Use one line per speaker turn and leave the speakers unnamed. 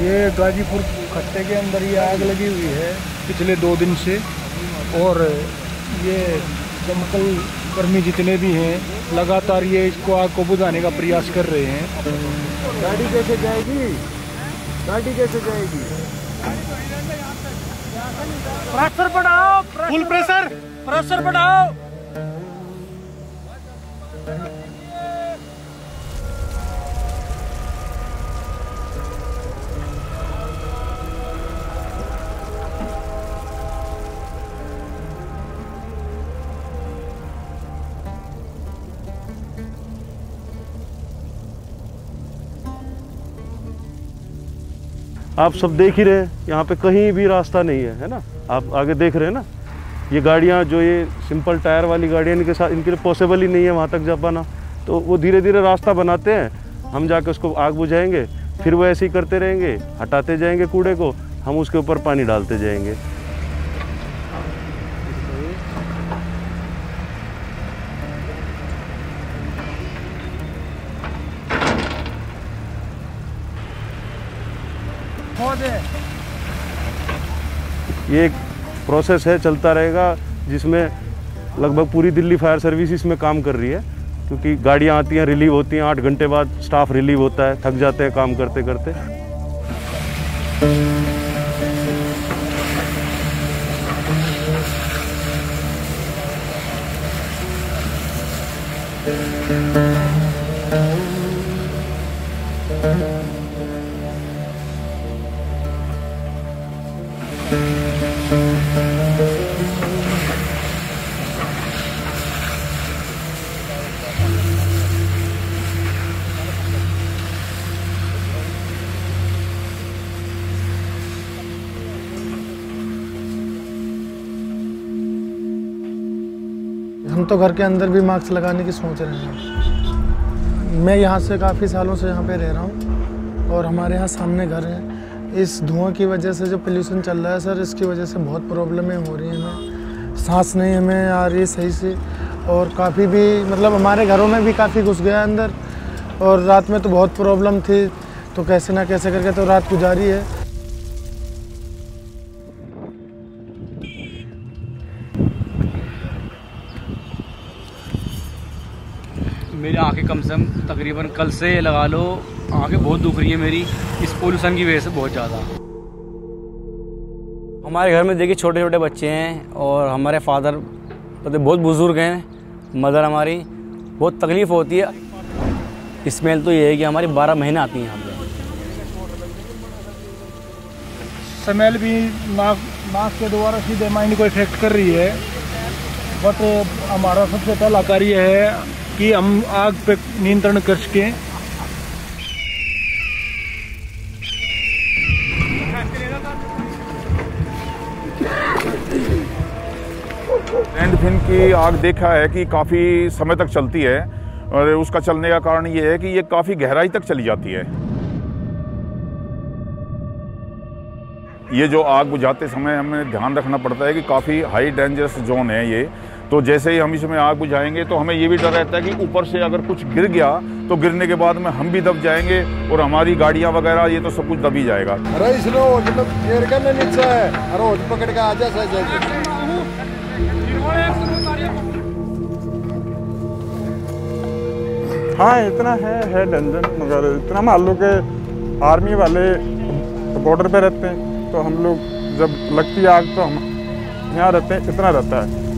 ये गाजीपुर खट्टे के अंदर ये आग लगी हुई है पिछले 2 दिन से। और ये दमकल कर्मी जितने भी हैं लगातार ये इसको आग को बुझाने का प्रयास कर रहे हैं।
गाड़ी कैसे जाएगी? गाड़ी कैसे जाएगी?
प्रेशर बढ़ाओ, फुल प्रेशर, प्रेशर बढ़ाओ।
आप सब देख ही रहे हैं, यहाँ पे कहीं भी रास्ता नहीं है, है ना। आप आगे देख रहे हैं ना, ये गाड़ियाँ जो ये सिंपल टायर वाली गाड़ियाँ इनके साथ इनके लिए पॉसिबल ही नहीं है वहाँ तक जा पाना। तो वो धीरे धीरे रास्ता बनाते हैं, हम जाके उसको आग बुझाएंगे, फिर वो ऐसे ही करते रहेंगे, हटाते जाएंगे कूड़े को, हम उसके ऊपर पानी डालते जाएंगे। ये एक प्रोसेस है, चलता रहेगा, जिसमें लगभग पूरी दिल्ली फायर सर्विस इसमें काम कर रही है, क्योंकि गाड़ियाँ आती हैं, रिलीव होती हैं, 8 घंटे बाद स्टाफ रिलीव होता है, थक जाते हैं काम करते करते।
हम तो घर के अंदर भी मास्क लगाने की सोच रहे हैं। मैं यहाँ से काफ़ी सालों से यहाँ पे रह रहा हूँ और हमारे यहाँ सामने घर है। इस धुआं की वजह से जो पोल्यूशन चल रहा है सर, इसकी वजह से बहुत प्रॉब्लमें हो रही हैं, हमें सांस नहीं हमें आ रही सही से, और काफ़ी भी मतलब हमारे घरों में भी काफ़ी घुस गया अंदर, और रात में तो बहुत प्रॉब्लम थी, तो कैसे ना कैसे करके तो रात गुजारी है।
मेरी आंखें कम से कम तकरीबन कल से लगा लो, आंखें बहुत दुख रही है मेरी, इस पोल्यूशन की वजह से बहुत ज़्यादा। हमारे घर में देखिए छोटे छोटे बच्चे हैं, और हमारे फादर बहुत बुज़ुर्ग हैं, मदर हमारी, बहुत तकलीफ़ होती है। स्मेल तो ये है कि हमारी 12 महीने आती हैं यहाँ पे।
स्मेल भी नाक के द्वारा सीधे माइंड को इफेक्ट कर रही है। बट हमारा सबसे पहला कार्य है कि हम आग पे नियंत्रण कर सकें।
लैंडफिन की आग देखा है कि काफ़ी समय तक चलती है, और उसका चलने का कारण ये है कि ये काफ़ी गहराई तक चली जाती है। ये जो आग बुझाते समय हमें ध्यान रखना पड़ता है कि काफ़ी हाई डेंजरस जोन है ये, तो जैसे ही हम इसमें आग बुझाएंगे तो हमें ये भी डर रहता है कि ऊपर से अगर कुछ गिर गया तो गिरने के बाद में हम भी दब जाएंगे, और हमारी गाड़ियाँ वगैरह ये तो सब कुछ दब ही जाएगा।
हाँ इतना है डेंजर, मगर इतना मान लो कि आर्मी वाले बॉर्डर पे रहते हैं, तो हम लोग जब लगती है आग तो हम यहाँ रहते हैं, इतना रहता है।